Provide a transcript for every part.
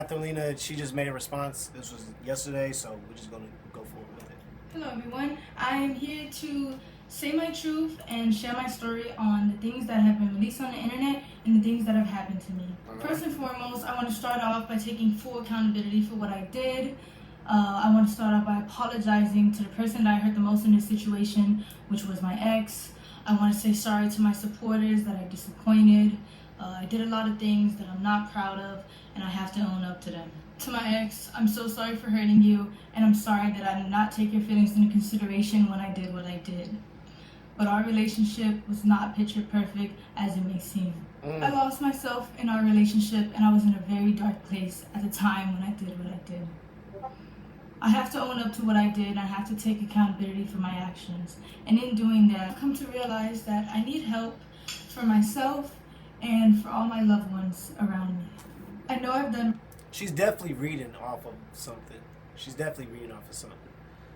Kathelina, she just made a response. This was yesterday, so we're just gonna go forward with it. Hello everyone, I am here to say my truth and share my story on the things that have been released on the internet and the things that have happened to me. First and foremost, I want to start off by taking full accountability for what I did. I want to start off by apologizing to the person that I hurt the most in this situation, which was my ex. I want to say sorry to my supporters that I disappointed. I did a lot of things that I'm not proud of, and I have to own up to them. To my ex, I'm so sorry for hurting you, and I'm sorry that I did not take your feelings into consideration when I did what I did. But our relationship was not picture perfect as it may seem. I lost myself in our relationship, and I was in a very dark place at the time when I did what I did. I have to own up to what I did, and I have to take accountability for my actions. And in doing that, I've come to realize that I need help for myself and for all my loved ones around me. I know I've done... She's definitely reading off of something.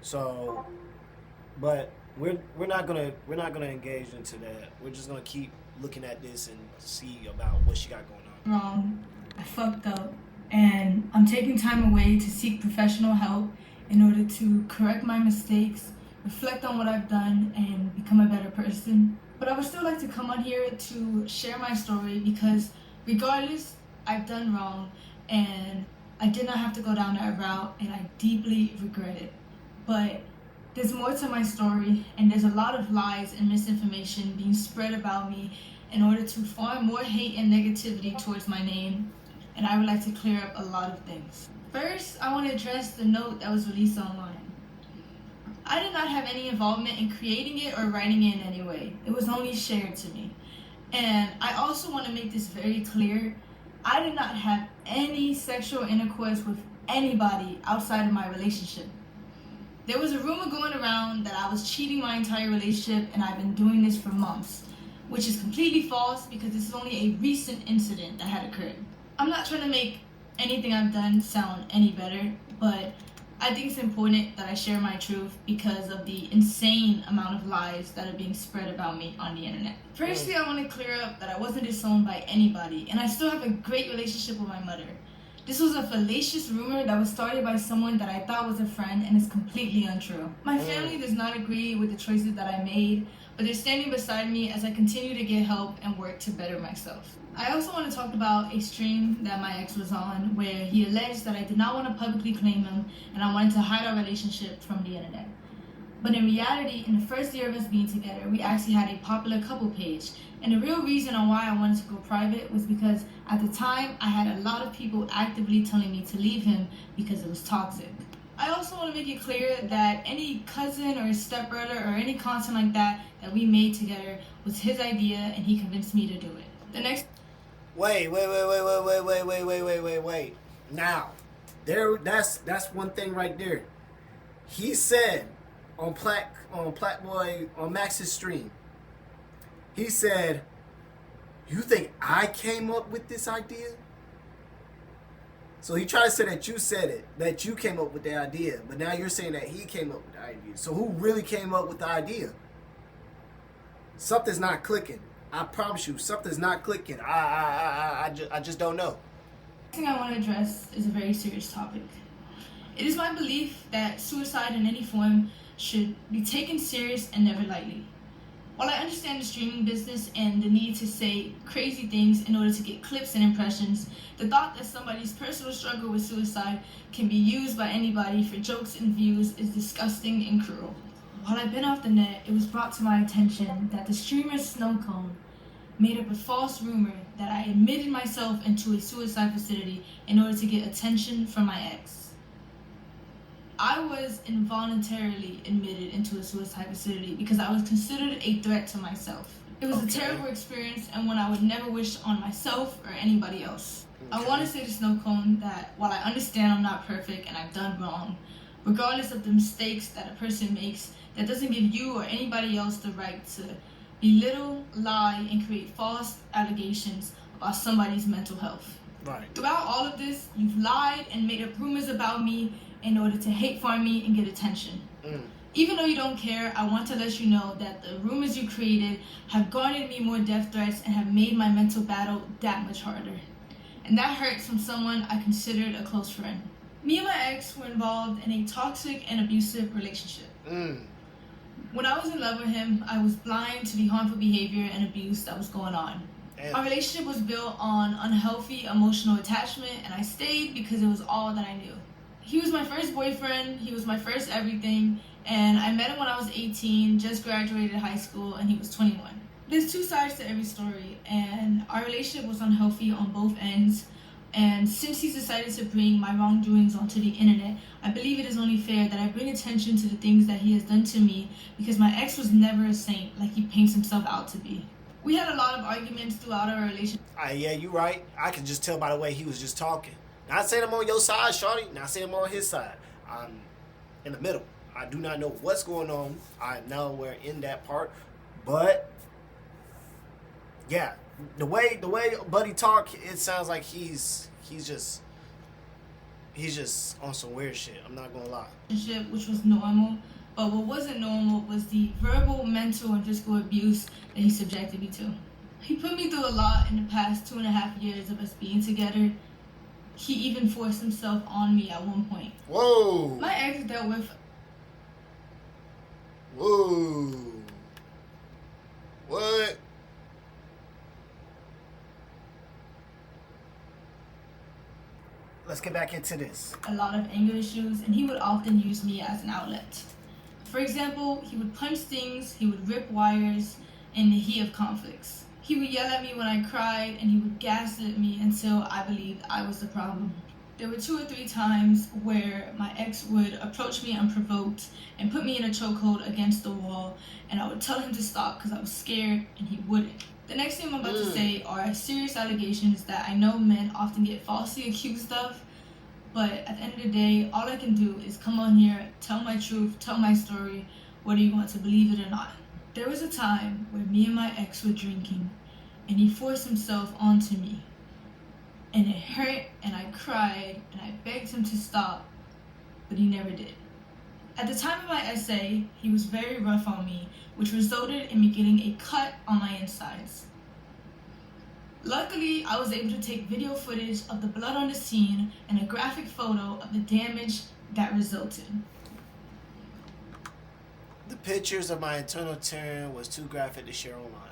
So, but we're not gonna engage into that. We're just gonna keep looking at this and see about what she got going on. Wrong. I fucked up, and I'm taking time away to seek professional help in order to correct my mistakes, reflect on what I've done, and become a better person. But I would still like to come on here to share my story because regardless, I've done wrong and I did not have to go down that route, and I deeply regret it. But there's more to my story, and there's a lot of lies and misinformation being spread about me in order to farm more hate and negativity towards my name, and I would like to clear up a lot of things. First, I want to address the note that was released online. I did not have any involvement in creating it or writing it in any way. It was only shared to me. And I also want to make this very clear. I did not have any sexual intercourse with anybody outside of my relationship. There was a rumor going around that I was cheating my entire relationship, and I've been doing this for months, which is completely false because this is only a recent incident that had occurred. I'm not trying to make anything I've done sound any better, but I think it's important that I share my truth because of the insane amount of lies that are being spread about me on the internet. Firstly, I want to clear up that I wasn't disowned by anybody, and I still have a great relationship with my mother. This was a fallacious rumor that was started by someone that I thought was a friend, and is completely untrue. My family does not agree with the choices that I made, but they're standing beside me as I continue to get help and work to better myself. I also want to talk about a stream that my ex was on where he alleged that I did not want to publicly claim him and I wanted to hide our relationship from the internet. But in reality, in the first year of us being together, we actually had a popular couple page. And the real reason on why I wanted to go private was because at the time, I had a lot of people actively telling me to leave him because it was toxic. I also want to make it clear that any cousin or stepbrother or any content like that we made together was his idea, and he convinced me to do it. The next... Wait. Now, that's one thing right there. He said on Max's stream, he said, "You think I came up with this idea?" So he tried to say that you said it, that you came up with the idea, but now you're saying that he came up with the idea. So who really came up with the idea? Something's not clicking. I promise you, something's not clicking. I just don't know. The thing I want to address is a very serious topic. It is my belief that suicide in any form should be taken serious and never lightly. While I understand the streaming business and the need to say crazy things in order to get clicks and impressions, the thought that somebody's personal struggle with suicide can be used by anybody for jokes and views is disgusting and cruel. While I've been off the net, it was brought to my attention that the streamer Snowcone made up a false rumor that I admitted myself into a suicide facility in order to get attention from my ex. I was involuntarily admitted into a suicide facility because I was considered a threat to myself. It was a terrible experience and one I would never wish on myself or anybody else. I want to say to Snowcone that while I understand I'm not perfect and I've done wrong, regardless of the mistakes that a person makes, that doesn't give you or anybody else the right to belittle, lie, and create false allegations about somebody's mental health. Right. Throughout all of this, you've lied and made up rumors about me in order to hate farm me and get attention. Even though you don't care, I want to let you know that the rumors you created have garnered me more death threats and have made my mental battle that much harder. and that hurts from someone I considered a close friend. Me and my ex were involved in a toxic and abusive relationship. When I was in love with him, I was blind to the harmful behavior and abuse that was going on. Our relationship was built on unhealthy emotional attachment, and I stayed because it was all that I knew. He was my first boyfriend, he was my first everything, and I met him when I was 18, just graduated high school, and he was 21. There's two sides to every story, and our relationship was unhealthy on both ends. And since he's decided to bring my wrongdoings onto the internet, I believe it is only fair that I bring attention to the things that he has done to me, because my ex was never a saint like he paints himself out to be. We had a lot of arguments throughout our relationship. Yeah, you right. I can just tell by the way he was just talking. Not saying I'm on your side, shorty. Not saying I'm on his side. I'm in the middle. I do not know what's going on. I know we're in that part. But yeah, the way Buddy talk, it sounds like he's just on some weird shit. I'm not gonna lie. Which was normal, but what wasn't normal was the verbal, mental, and physical abuse that he subjected me to. He put me through a lot in the past 2.5 years of us being together. He even forced himself on me at one point. Whoa. My ex dealt with. Whoa. What? Let's get back into this. A lot of anger issues, and he would often use me as an outlet. For example, he would punch things, he would rip wires in the heat of conflicts. He would yell at me when I cried, and he would gaslit me until I believed I was the problem. There were 2 or 3 times where my ex would approach me unprovoked and put me in a chokehold against the wall, and I would tell him to stop because I was scared, and he wouldn't. The next thing I'm about to say are serious allegations that I know men often get falsely accused of, but at the end of the day, all I can do is come on here, tell my truth, tell my story, whether you want to believe it or not. There was a time where me and my ex were drinking, and he forced himself onto me. And it hurt, and I cried, and I begged him to stop, but he never did. At the time of my essay, he was very rough on me, which resulted in me getting a cut on my insides. Luckily, I was able to take video footage of the blood on the scene and a graphic photo of the damage that resulted. The pictures of my internal tearing was too graphic to share online.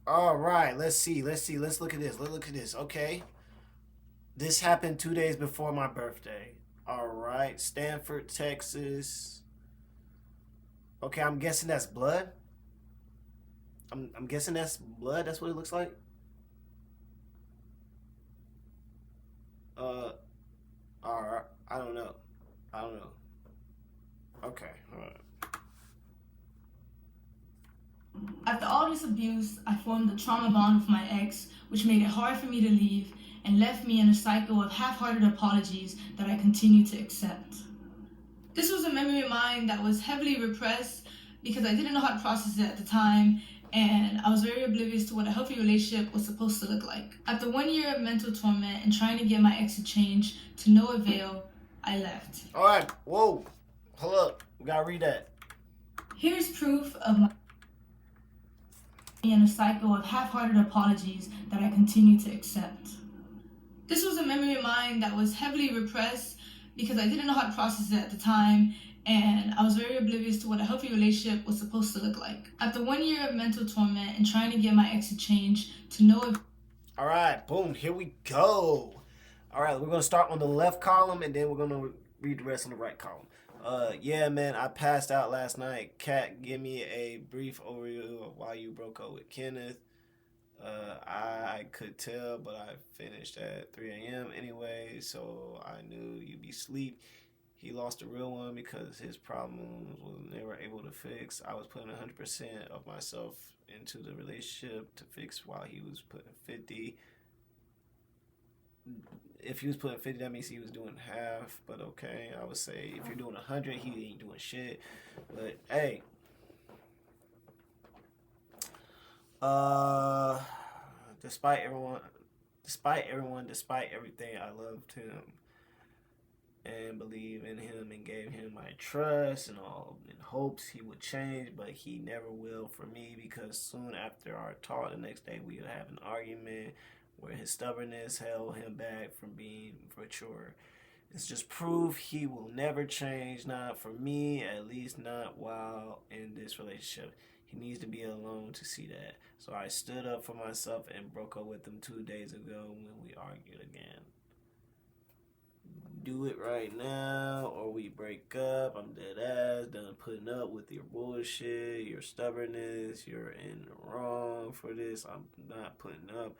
All right, let's see. Let's look at this. Okay. This happened 2 days before my birthday. All right, Stanford, Texas. Okay, I'm guessing that's blood. I'm guessing that's blood. That's what it looks like. All right. I don't know. Okay. All right. After all this abuse, I formed a trauma bond with my ex, which made it hard for me to leave and left me in a cycle of half-hearted apologies that I continue to accept. This was a memory of mine that was heavily repressed because I didn't know how to process it at the time, and I was very oblivious to what a healthy relationship was supposed to look like. After 1 year of mental torment and trying to get my ex to change, to no avail, I left. All right, whoa, hold up, we gotta read that. Here's proof of my in a cycle of half-hearted apologies that I continue to accept. This was a memory of mine that was heavily repressed because I didn't know how to process it at the time, and I was very oblivious to what a healthy relationship was supposed to look like. After 1 year of mental torment and trying to get my ex to change, to no. All right, boom, here we go. All right, we're gonna start on the left column, and then we're gonna read the rest on the right column. Yeah, man, I passed out last night. Kat, give me a brief overview of why you broke up with Kenneth. I could tell, but I finished at 3 a.m. anyway, so I knew you'd be asleep. He lost a real one because his problems was never able to fix. I was putting 100% of myself into the relationship to fix while he was putting 50. If he was putting 50, that means he was doing half. But okay, I would say if you're doing 100, he ain't doing shit. But hey, despite everything, I loved him. and believed in him and gave him my trust and all in hopes he would change, but he never will for me, because soon after our talk the next day we would have an argument where his stubbornness held him back from being mature. It's just proof he will never change, not for me, at least not while in this relationship. He needs to be alone to see that. So I stood up for myself and broke up with him 2 days ago when we argued again. Do it right now or we break up. I'm dead ass done putting up with your bullshit, your stubbornness. You're in the wrong for this. I'm not putting up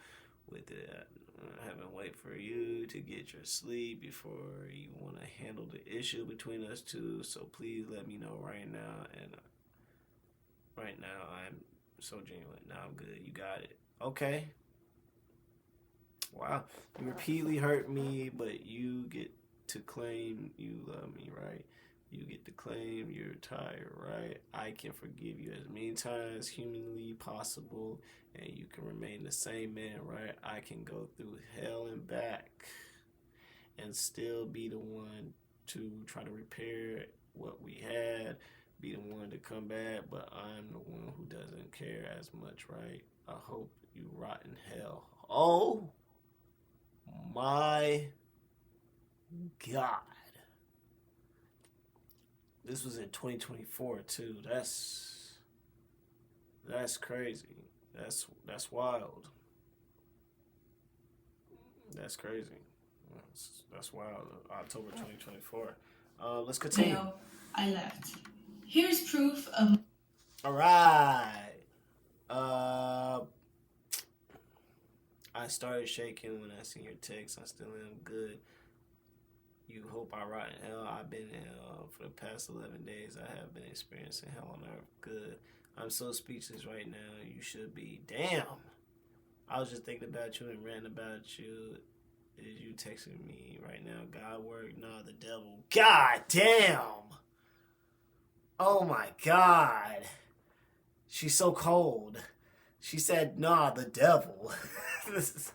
with it. I haven't wait for you to get your sleep before you want to handle the issue between us two. So please let me know right now. And right now I'm so genuine. Now I'm good. You got it. Okay. Wow. You repeatedly hurt me, but you get to claim you love me, right? You get to claim you're tired, right? I can forgive you as many times humanly possible, and you can remain the same man, right? I can go through hell and back and still be the one to try to repair what we had, be the one to come back, but I'm the one who doesn't care as much, right? I hope you rot in hell. Oh my God. This was in 2024 too. That's crazy. That's wild. That's crazy. That's wild. October 2024. Let's continue. Now, I left. Here's proof of. All right. I started shaking when I seen your text. I still am good. You hope I rot in hell. I've been in hell for the past 11 days. I have been experiencing hell on earth. Good. I'm so speechless right now. You should be. Damn. I was just thinking about you and ranting about you. Is you texting me right now? God work? Nah, the devil. God damn. Oh my God. She's so cold. She said, nah, the devil. This is...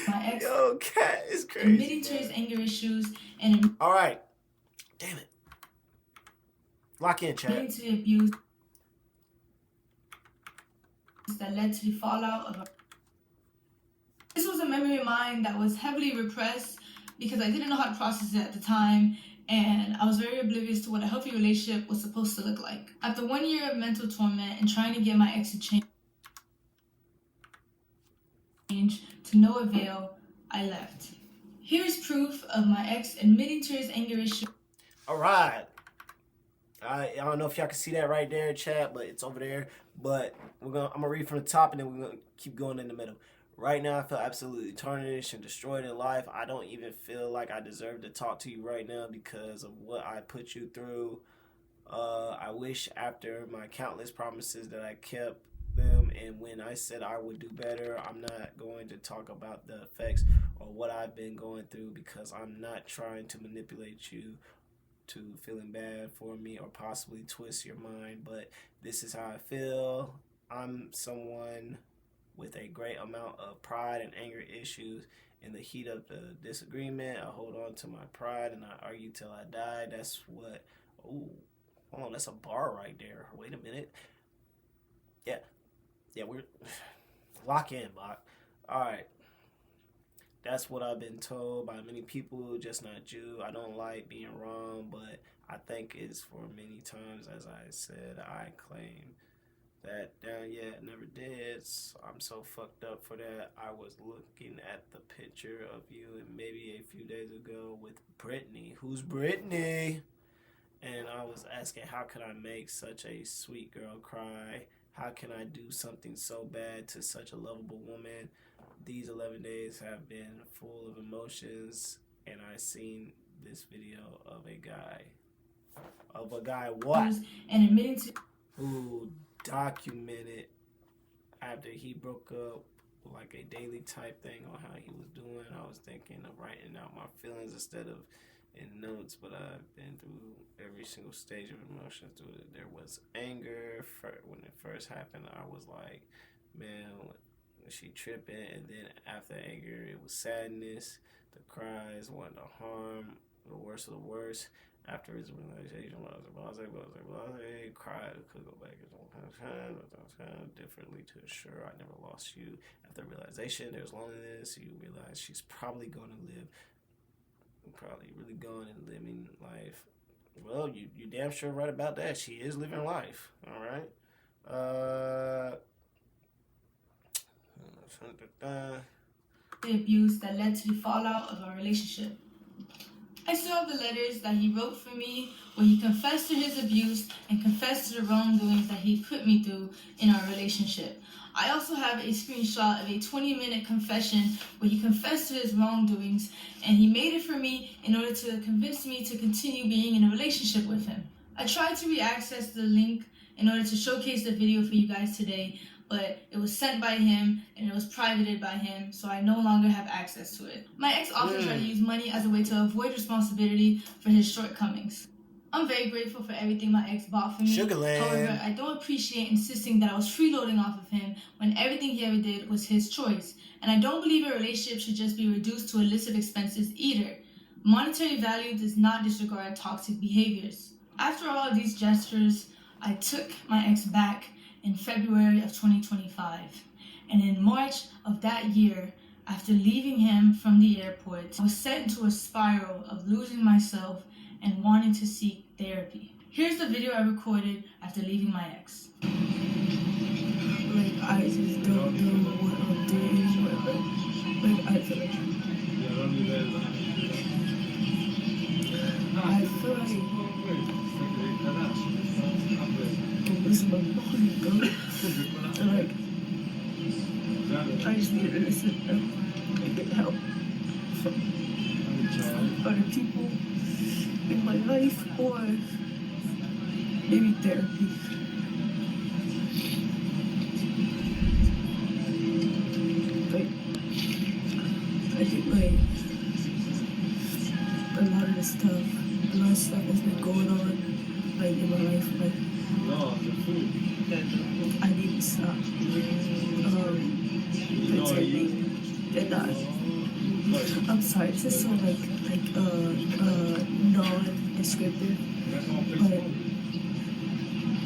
My ex. Yo, Cat is crazy. Admitting to his anger issues and. All right. Damn it. Lock in, chat. Admitting to the abuse that led to the fallout of. This was a memory of mine that was heavily repressed because I didn't know how to process it at the time, and I was very oblivious to what a healthy relationship was supposed to look like. After 1 year of mental torment and trying to get my ex to change to no avail, I left. Here's proof of my ex admitting to his anger issue. All right. I don't know if y'all can see that right there, chat, but it's over there. But I'm gonna read from the top, and then we're gonna keep going in the middle. Right now, I feel absolutely tarnished and destroyed in life. I don't even feel like I deserve to talk to you right now because of what I put you through. I wish after my countless promises that I kept them, and when I said I would do better, I'm not going to talk about the effects or what I've been going through, because I'm not trying to manipulate you to feeling bad for me or possibly twist your mind, but this is how I feel. I'm someone with a great amount of pride and anger issues. In the heat of the disagreement, I hold on to my pride and I argue till I die. That's what... Oh, hold on, that's a bar right there. Wait a minute. Yeah, we're... Lock in, Bach. Alright. That's what I've been told by many people, just not you. I don't like being wrong, but I think it's for many times, as I said, I claim that down yet never did. I'm so fucked up for that. I was looking at the picture of you and maybe a few days ago with Brittany. Who's Brittany? And I was asking, how could I make such a sweet girl cry? How can I do something so bad to such a lovable woman? These 11 days have been full of emotions, and I seen this video of a guy. Of a guy what? And admitting to... Who documented after he broke up, like a daily type thing on how he was doing. I was thinking of writing out my feelings instead of in notes, but I've been through every single stage of emotions through it. There was anger. When it first happened, I was like, man, she tripping. And then after anger, it was sadness. The cries, wanting to harm the worst of the worst. After his realization, cried, could go back differently to assure I never lost you. After realization, there's loneliness. You realize she's probably going to live, probably really going and living life. Well, you damn sure right about that. She is living life. All right. The abuse that led to the fallout of our relationship. I still have the letters that he wrote for me where he confessed to his abuse and confessed to the wrongdoings that he put me through in our relationship. I also have a screenshot of a 20-minute confession where he confessed to his wrongdoings, and he made it for me in order to convince me to continue being in a relationship with him. I tried to re-access the link in order to showcase the video for you guys today, but it was sent by him and it was privated by him, so I no longer have access to it. My ex also tried to use money as a way to avoid responsibility for his shortcomings. I'm very grateful for everything my ex bought for me. Sugarland. However, I don't appreciate insisting that I was freeloading off of him when everything he ever did was his choice. And I don't believe a relationship should just be reduced to illicit expenses either. Monetary value does not disregard toxic behaviors. After all of these gestures, I took my ex back in February of 2025. And in March of that year, after leaving him from the airport, I was set into a spiral of losing myself and wanting to seek therapy. Here's the video I recorded after leaving my ex. Like, I just don't know what I'm doing anymore. Like, I feel like I'm losing my mind, bro. And like, I just need to listen and get help from other people in my life, or maybe therapy. Like, I think like a lot of stuff has been going on like in my life. Like, I need to stop pretending that I'm sorry, this is so non-descriptive, but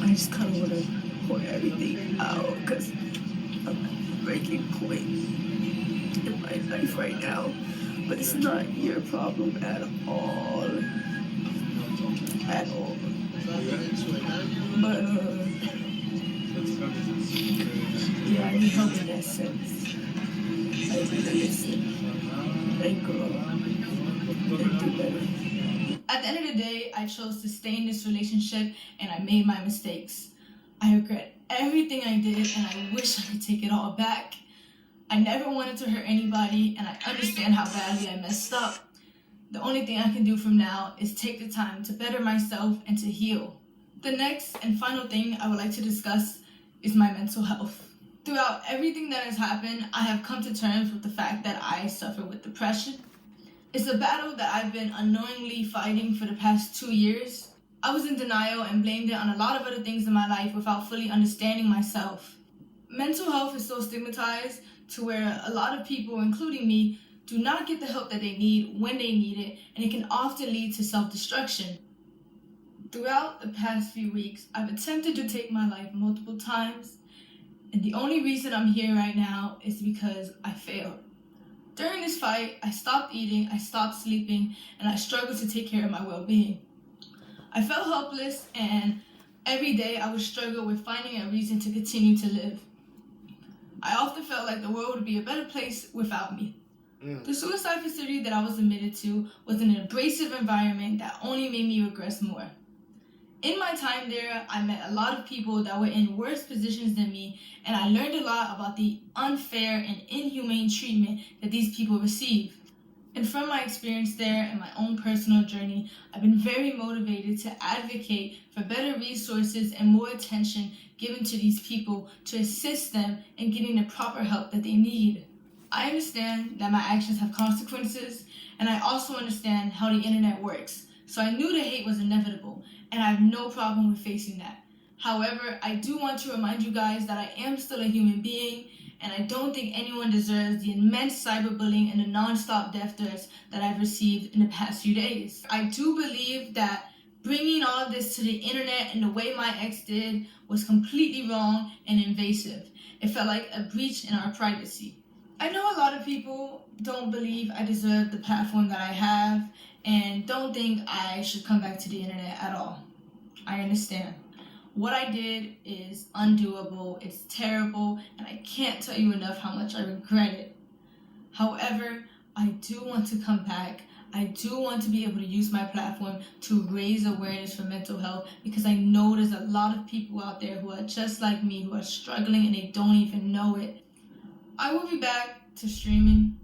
I just kind of want to pour everything out because I'm at a breaking point in my life right now. But it's not your problem at all. At all. But yeah, I need help in that sense. I need to listen and grow and do better. At the end of the day, I chose to stay in this relationship and I made my mistakes. I regret everything I did and I wish I could take it all back. I never wanted to hurt anybody and I understand how badly I messed up. The only thing I can do from now is take the time to better myself and to heal. The next and final thing I would like to discuss is my mental health. Throughout everything that has happened, I have come to terms with the fact that I suffer with depression. It's a battle that I've been unknowingly fighting for the past 2 years. I was in denial and blamed it on a lot of other things in my life without fully understanding myself. Mental health is so stigmatized to where a lot of people, including me, do not get the help that they need when they need it, and it can often lead to self-destruction. Throughout the past few weeks, I've attempted to take my life multiple times, and the only reason I'm here right now is because I failed. During this fight, I stopped eating, I stopped sleeping, and I struggled to take care of my well-being. I felt helpless, and every day I would struggle with finding a reason to continue to live. I often felt like the world would be a better place without me. The suicide facility that I was admitted to was an abrasive environment that only made me regress more. In my time there, I met a lot of people that were in worse positions than me, and I learned a lot about the unfair and inhumane treatment that these people receive. And from my experience there and my own personal journey, I've been very motivated to advocate for better resources and more attention given to these people to assist them in getting the proper help that they need. I understand that my actions have consequences, and I also understand how the internet works. So I knew the hate was inevitable, and I have no problem with facing that. However, I do want to remind you guys that I am still a human being, and I don't think anyone deserves the immense cyberbullying and the non-stop death threats that I've received in the past few days. I do believe that bringing all of this to the internet in the way my ex did was completely wrong and invasive. It felt like a breach in our privacy. I know a lot of people don't believe I deserve the platform that I have and don't think I should come back to the internet at all. I understand. What I did is undoable, it's terrible, and I can't tell you enough how much I regret it. However, I do want to come back. I do want to be able to use my platform to raise awareness for mental health because I know there's a lot of people out there who are just like me, who are struggling and they don't even know it. I will be back to streaming,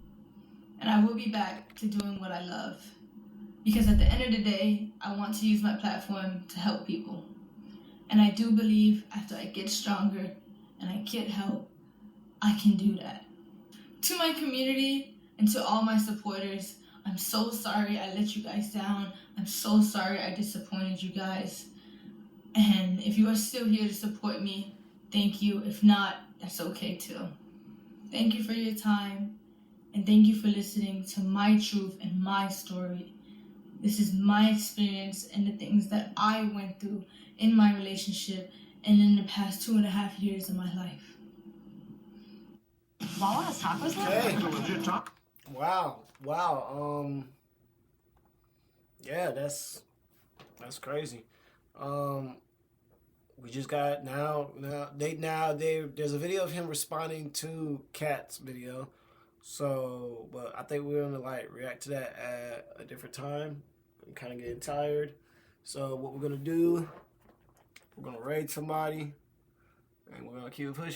and I will be back to doing what I love. Because at the end of the day, I want to use my platform to help people. And I do believe after I get stronger and I get help, I can do that. To my community and to all my supporters, I'm so sorry I let you guys down. I'm so sorry I disappointed you guys. And if you are still here to support me, thank you. If not, that's okay too. Thank you for your time, and thank you for listening to my truth and my story. This is my experience and the things that I went through in my relationship and in the past 2.5 years of my life. Wawa's tacos now? Okay. Wow. Yeah, that's crazy. We just got there's a video of him responding to Kat's video. So, but I think we're gonna like react to that at a different time. I'm kind of getting tired. So what we're gonna do, we're gonna raid somebody, and we're gonna keep pushing.